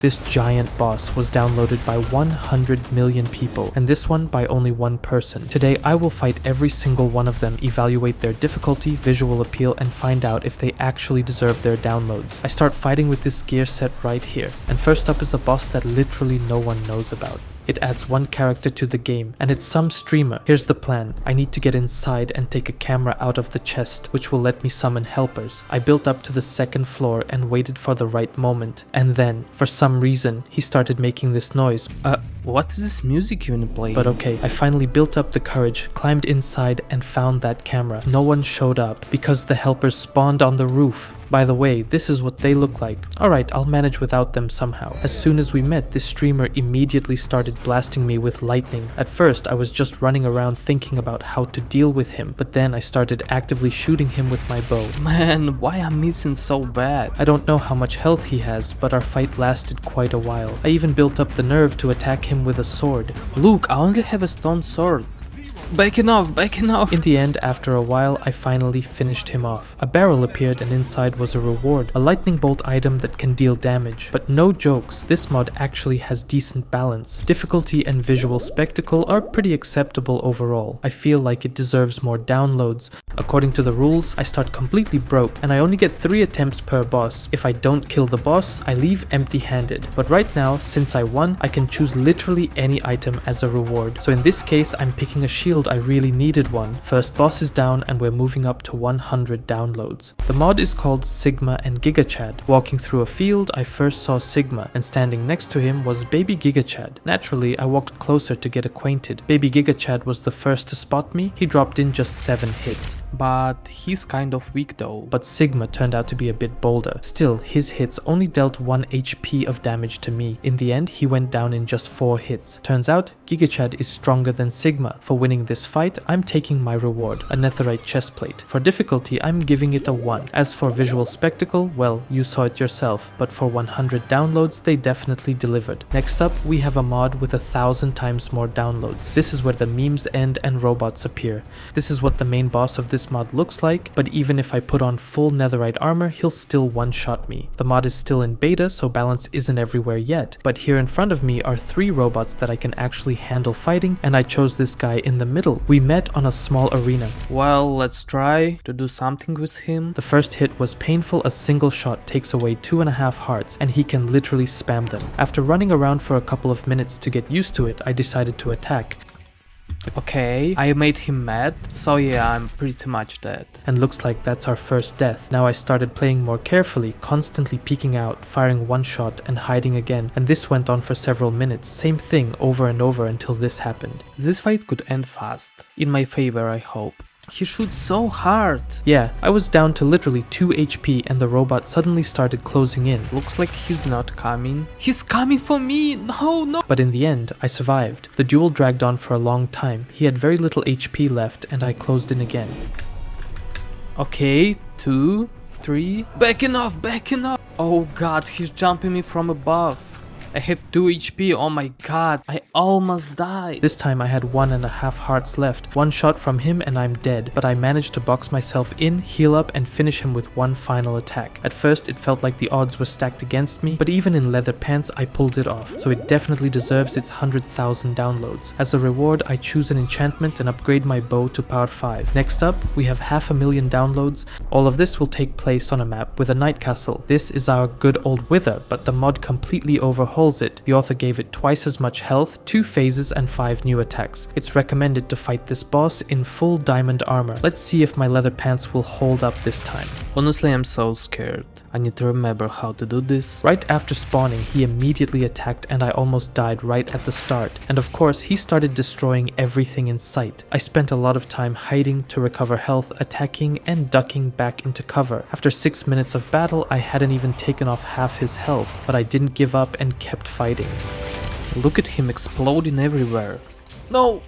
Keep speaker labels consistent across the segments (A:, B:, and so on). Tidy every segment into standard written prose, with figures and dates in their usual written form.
A: This giant boss was downloaded by 100 million people, and this one by only one person. Today I will fight every single one of them, evaluate their difficulty, visual appeal, and find out if they actually deserve their downloads. I start fighting with this gear set right here, and first up is a boss that literally no one knows about. It adds one character to the game, and it's some streamer. Here's the plan. I need to get inside and take a camera out of the chest, which will let me summon helpers. I built up to the second floor and waited for the right moment. And then, for some reason, he started making this noise.
B: What is this music you play?
A: But okay, I finally built up the courage, climbed inside, and found that camera. No one showed up because the helpers spawned on the roof. By the way, this is what they look like. Alright, I'll manage without them somehow. As soon as we met, this streamer immediately started blasting me with lightning. At first, I was just running around thinking about how to deal with him, but then I started actively shooting him with my bow.
B: Man, why I'm missing so bad?
A: I don't know how much health he has, but our fight lasted quite a while. I even built up the nerve to attack him with a sword.
B: Look, I only have a stone sword. Backing off, backing off.
A: In the end, after a while, I finally finished him off. A barrel appeared and inside was a reward, a lightning bolt item that can deal damage. But no jokes, this mod actually has decent balance. Difficulty and visual spectacle are pretty acceptable overall. I feel like it deserves more downloads. According to the rules, I start completely broke and I only get 3 attempts per boss. If I don't kill the boss, I leave empty-handed. But right now, since I won, I can choose literally any item as a reward. So in this case, I'm picking a shield. I really needed one. First boss is down and we're moving up to 100 downloads. The mod is called Sigma and GigaChad. Walking through a field, I first saw Sigma, and standing next to him was Baby GigaChad. Naturally, I walked closer to get acquainted. Baby GigaChad was the first to spot me. He dropped in just 7 hits.
B: But he's kind of weak though.
A: But Sigma turned out to be a bit bolder. Still, his hits only dealt 1 HP of damage to me. In the end, he went down in just 4 hits. Turns out, GigaChad is stronger than Sigma. For winning this fight, I'm taking my reward, a netherite chestplate. For difficulty, I'm giving it a 1. As for visual spectacle, well, you saw it yourself, but for 100 downloads, they definitely delivered. Next up, we have a mod with 1,000 times more downloads. This is where the memes end and robots appear. This is what the main boss of this mod looks like, but even if I put on full netherite armor, he'll still one-shot me. The mod is still in beta, so balance isn't everywhere yet, but here in front of me are 3 robots that I can actually handle fighting, and I chose this guy in the middle. We met on a small arena.
B: Well, let's try to do something with him.
A: The first hit was painful. A single shot takes away 2.5 hearts, and he can literally spam them. After running around for a couple of minutes to get used to it, I decided to attack.
B: Okay, I made him mad, so yeah, I'm pretty much dead.
A: And looks like that's our first death. Now I started playing more carefully, constantly peeking out, firing one shot and hiding again, and this went on for several minutes, same thing over and over until this happened.
B: This fight could end fast, in my favor I hope. He shoots so hard.
A: Yeah, I was down to literally 2 HP and the robot suddenly started closing in.
B: Looks like he's not coming. He's coming for me! No, no!
A: But in the end, I survived. The duel dragged on for a long time. He had very little HP left and I closed in again.
B: Okay, 2, 3... Backing off, backing off! Oh god, he's jumping me from above. I have 2 HP, oh my god, I almost died.
A: This time I had 1.5 hearts left. One shot from him and I'm dead, but I managed to box myself in, heal up, and finish him with one final attack. At first it felt like the odds were stacked against me, but even in leather pants I pulled it off, so it definitely deserves its 100,000 downloads. As a reward, I choose an enchantment and upgrade my bow to power 5. Next up, we have 500,000 downloads. All of this will take place on a map with a night castle. This is our good old Wither, but the mod completely overhauls it. The author gave it twice as much health, 2 phases, and 5 new attacks. It's recommended to fight this boss in full diamond armor. Let's see if my leather pants will hold up this time.
B: Honestly, I'm so scared. I need to remember how to do this.
A: Right after spawning, he immediately attacked and I almost died right at the start. And of course, he started destroying everything in sight. I spent a lot of time hiding to recover health, attacking, and ducking back into cover. After 6 minutes of battle, I hadn't even taken off half his health, but I didn't give up and kept fighting.
B: Look at him exploding everywhere. No,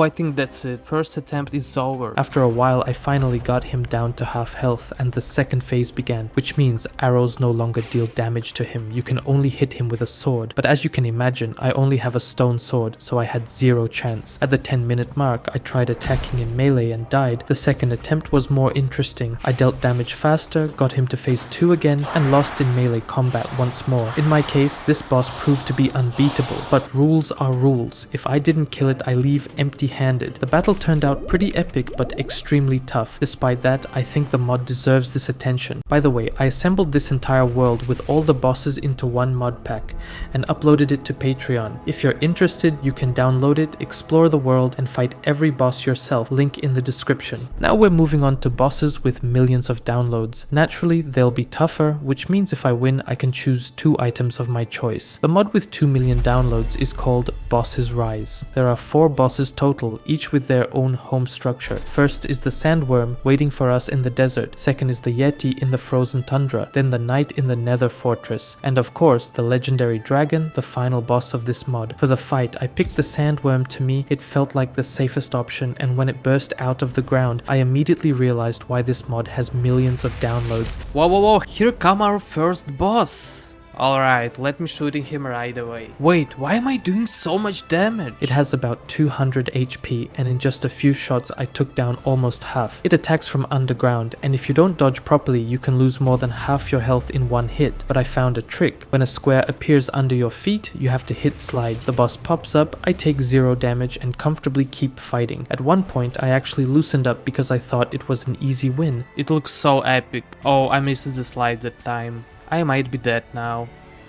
B: I think that's it. First attempt is over.
A: After a while, I finally got him down to half health and the second phase began, which means arrows no longer deal damage to him. You can only hit him with a sword, but as you can imagine, I only have a stone sword, so I had zero chance. At the 10-minute mark, I tried attacking in melee and died. The second attempt was more interesting. I dealt damage faster, got him to phase 2 again, and lost in melee combat once more. In my case, this boss proved to be unbeatable, but rules are rules. If I didn't kill it, I leave empty-handed. The battle turned out pretty epic but extremely tough. Despite that, I think the mod deserves this attention. By the way, I assembled this entire world with all the bosses into one mod pack and uploaded it to Patreon. If you're interested, you can download it, explore the world, and fight every boss yourself. Link in the description. Now we're moving on to bosses with millions of downloads. Naturally, they'll be tougher, which means if I win, I can choose 2 items of my choice. The mod with 2 million downloads is called Boss's Rise. There are 4 bosses total, each with their own home structure. First is the sandworm waiting for us in the desert. Second is the yeti in the frozen tundra. Then the knight in the nether fortress. And of course, the legendary dragon, the final boss of this mod. For the fight, I picked the sandworm. To me, it felt like the safest option, and when it burst out of the ground, I immediately realized why this mod has millions of downloads.
B: Whoa, here come our first boss. Alright, let me shooting him right away. Wait, why am I doing so much damage?
A: It has about 200 HP, and in just a few shots I took down almost half. It attacks from underground, and if you don't dodge properly, you can lose more than half your health in one hit. But I found a trick. When a square appears under your feet, you have to hit slide. The boss pops up, I take 0 damage and comfortably keep fighting. At one point, I actually loosened up because I thought it was an easy win.
B: It looks so epic. Oh, I missed the slide that time. I might be dead now.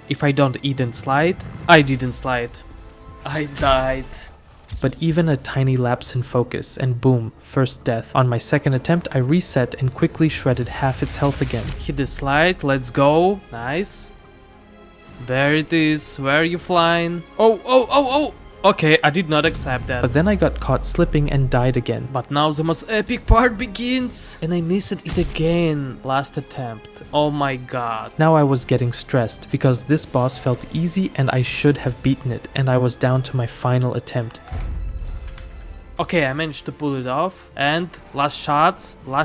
B: If I don't eat and slide, I didn't slide. I died.
A: But even a tiny lapse in focus and boom, first death. On my second attempt, I reset and quickly shredded half its health again.
B: Hit the slide, let's go. Nice. There it is. Where are you flying? Oh. Okay, I did not accept that.
A: But then I got caught slipping and died again.
B: But now the most epic part begins. And I missed it again. Last attempt. Oh my god.
A: Now I was getting stressed because this boss felt easy and I should have beaten it, and I was down to my final attempt.
B: Okay, I managed to pull it off, and last shots.
A: But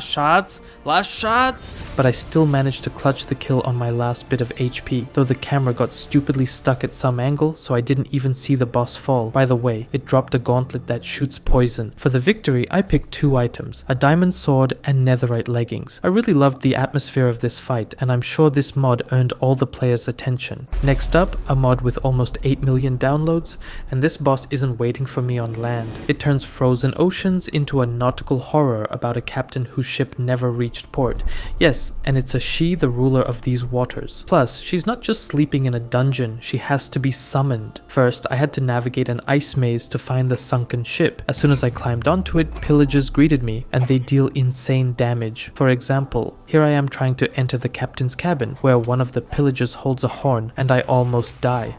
A: I still managed to clutch the kill on my last bit of HP, though the camera got stupidly stuck at some angle, so I didn't even see the boss fall. By the way, it dropped a gauntlet that shoots poison. For the victory, I picked 2 items, a diamond sword and netherite leggings. I really loved the atmosphere of this fight, and I'm sure this mod earned all the players' attention. Next up, a mod with almost 8 million downloads, and this boss isn't waiting for me on land. It turns frozen oceans into a nautical horror about a captain whose ship never reached port. Yes, and it's a she, the ruler of these waters. Plus, she's not just sleeping in a dungeon, she has to be summoned. First, I had to navigate an ice maze to find the sunken ship. As soon as I climbed onto it, pillagers greeted me, and they deal insane damage. For example, here I am trying to enter the captain's cabin, where one of the pillagers holds a horn, and I almost die.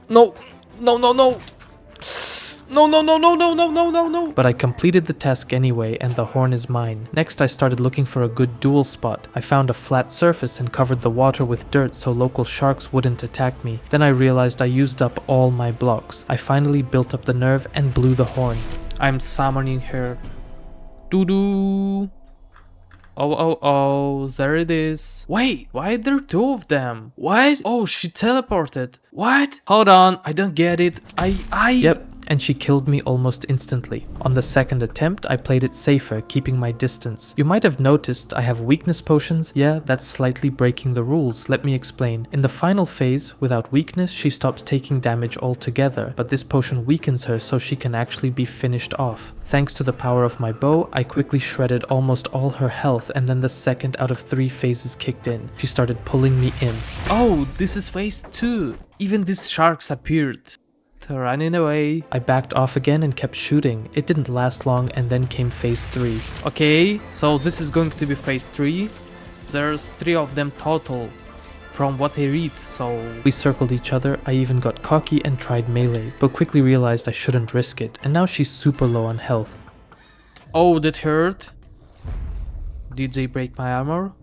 B: No.
A: But I completed the task anyway, and the horn is mine. Next, I started looking for a good duel spot. I found a flat surface and covered the water with dirt so local sharks wouldn't attack me. Then I realized I used up all my blocks. I finally built up the nerve and blew the horn.
B: I'm summoning her. Doo-doo. Oh, there it is. Wait, why are there 2 of them? What? Oh, she teleported. What? Hold on, I don't get it.
A: Yep. And she killed me almost instantly. On the second attempt, I played it safer, keeping my distance. You might have noticed I have weakness potions. Yeah, that's slightly breaking the rules. Let me explain. In the final phase, without weakness, she stops taking damage altogether, but this potion weakens her so she can actually be finished off. Thanks to the power of my bow, I quickly shredded almost all her health, and then the second out of 3 phases kicked in. She started pulling me in.
B: Oh, this is phase 2. Even these sharks appeared. Running away.
A: I backed off again and kept shooting. It didn't last long, and then came phase 3.
B: Okay, so this is going to be phase 3. There's 3 of them total, from what I read, so...
A: We circled each other. I even got cocky and tried melee, but quickly realized I shouldn't risk it, and now she's super low on health.
B: Oh, that hurt. Did they break my armor?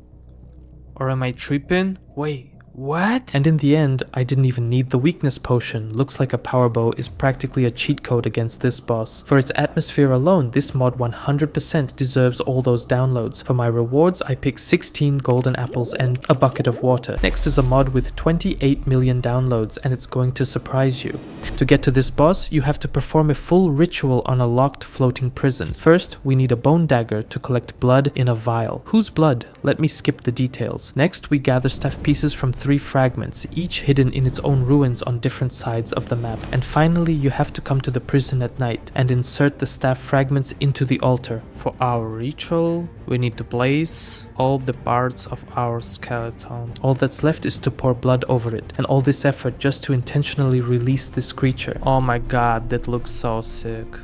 B: Or am I tripping? Wait, What?
A: And in the end, I didn't even need the weakness potion. Looks like a power bow is practically a cheat code against this boss. For its atmosphere alone, this mod 100% deserves all those downloads. For my rewards, I picked 16 golden apples and a bucket of water. Next is a mod with 28 million downloads, and it's going to surprise you. To get to this boss, you have to perform a full ritual on a locked floating prison. First, we need a bone dagger to collect blood in a vial. Whose blood? Let me skip the details. Next, we gather staff pieces from 3 fragments, each hidden in its own ruins on different sides of the map. And finally, you have to come to the prison at night and insert the staff fragments into the altar.
B: For our ritual, we need to place all the parts of our skeleton.
A: All that's left is to pour blood over it, and all this effort just to intentionally release this creature.
B: Oh my god, that looks so sick.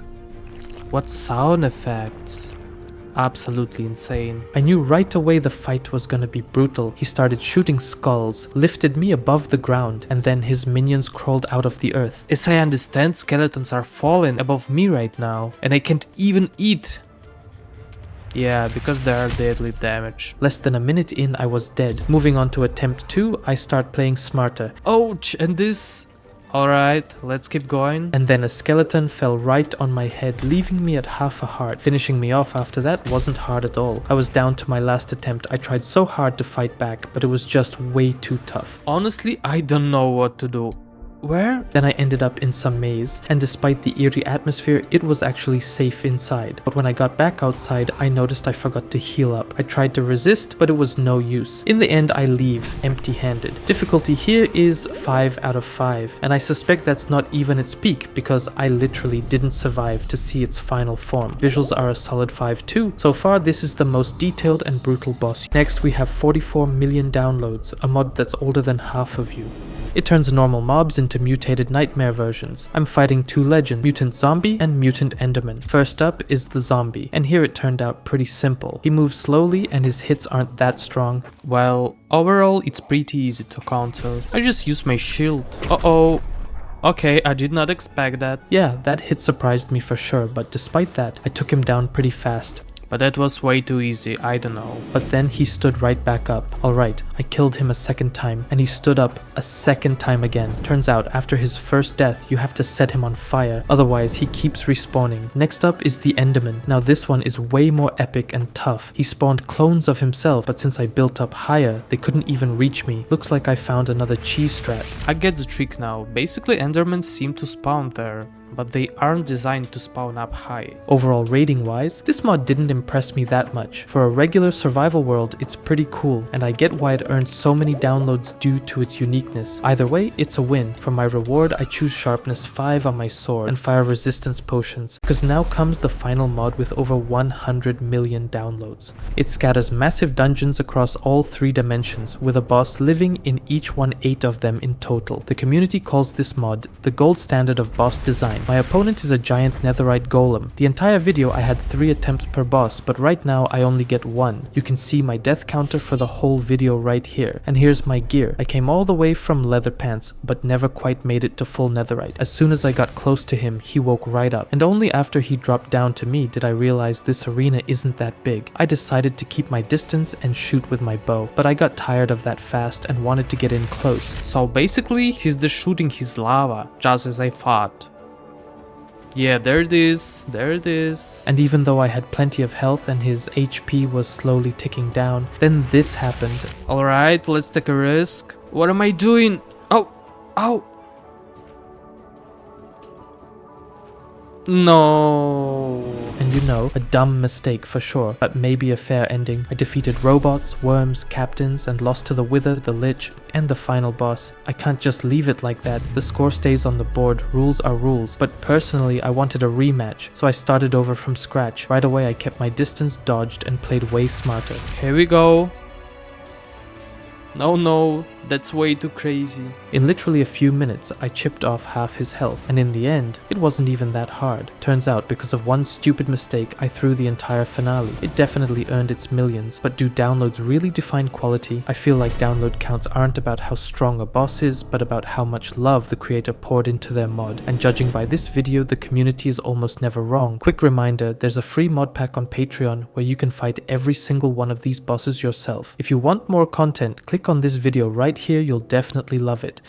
B: What sound effects? Absolutely insane.
A: I knew right away the fight was gonna be brutal. He started shooting skulls, lifted me above the ground, and then his minions crawled out of the earth.
B: As I understand, skeletons are falling above me right now, and I can't even eat. Yeah, because they are deadly damage.
A: Less than a minute in, I was dead. Moving on to attempt 2, I start playing smarter.
B: Ouch, and this... Alright, let's keep going.
A: And then a skeleton fell right on my head, leaving me at half a heart. Finishing me off after that wasn't hard at all. I was down to my last attempt. I tried so hard to fight back, but it was just way too tough.
B: Honestly, I don't know what to do. Where?
A: Then I ended up in some maze, and despite the eerie atmosphere, it was actually safe inside. But when I got back outside, I noticed I forgot to heal up. I tried to resist, but it was no use. In the end, I leave, empty-handed. Difficulty here is 5 out of 5, and I suspect that's not even its peak, because I literally didn't survive to see its final form. Visuals are a solid 5 too. So far, this is the most detailed and brutal boss. Next, we have 44 million downloads, a mod that's older than half of you. It turns normal mobs into mutated nightmare versions. I'm fighting 2 legends, Mutant Zombie and Mutant Enderman. First up is the zombie, and here it turned out pretty simple. He moves slowly and his hits aren't that strong.
B: Well, overall it's pretty easy to counter. I just use my shield. Uh-oh. Okay, I did not expect that.
A: Yeah, that hit surprised me for sure, but despite that, I took him down pretty fast.
B: But that was way too easy, I don't know.
A: But then he stood right back up. Alright, I killed him a second time, and he stood up a second time again. Turns out, after his first death, you have to set him on fire, otherwise he keeps respawning. Next up is the Enderman. Now this one is way more epic and tough. He spawned clones of himself, but since I built up higher, they couldn't even reach me. Looks like I found another cheese strat.
B: I get the trick now. Basically, Endermen seem to spawn there, but they aren't designed to spawn up high.
A: Overall rating wise, this mod didn't impress me that much. For a regular survival world, it's pretty cool, and I get why it earned so many downloads due to its uniqueness. Either way, it's a win. For my reward, I choose sharpness 5 on my sword and fire resistance potions, because now comes the final mod with over 100 million downloads. It scatters massive dungeons across all 3 dimensions, with a boss living in each 1/8 of them in total. The community calls this mod the gold standard of boss design. My opponent is a giant netherite golem. The entire video I had 3 attempts per boss, but right now I only get 1. You can see my death counter for the whole video right here. And here's my gear. I came all the way from leather pants, but never quite made it to full netherite. As soon as I got close to him, he woke right up. And only after he dropped down to me did I realize this arena isn't that big. I decided to keep my distance and shoot with my bow, but I got tired of that fast and wanted to get in close.
B: So basically, he's just shooting his lava, just as I thought. Yeah, there it is, there it is.
A: And even though I had plenty of health and his HP was slowly ticking down, then this happened.
B: Alright, let's take a risk. What am I doing? Oh, ow. No.
A: And you know, a dumb mistake for sure, but maybe a fair ending. I defeated robots, worms, captains, and lost to the Wither, the Lich, and the final boss. I can't just leave it like that. The score stays on the board, rules are rules. But personally, I wanted a rematch, so I started over from scratch. Right away, I kept my distance, dodged, and played way smarter.
B: Here we go. No, that's way too crazy.
A: In literally a few minutes, I chipped off half his health, and in the end, it wasn't even that hard. Turns out, because of one stupid mistake, I threw the entire finale. It definitely earned its millions, but do downloads really define quality? I feel like download counts aren't about how strong a boss is, but about how much love the creator poured into their mod. And judging by this video, the community is almost never wrong. Quick reminder, there's a free mod pack on Patreon where you can fight every single one of these bosses yourself. If you want more content, click click on this video right here, you'll definitely love it.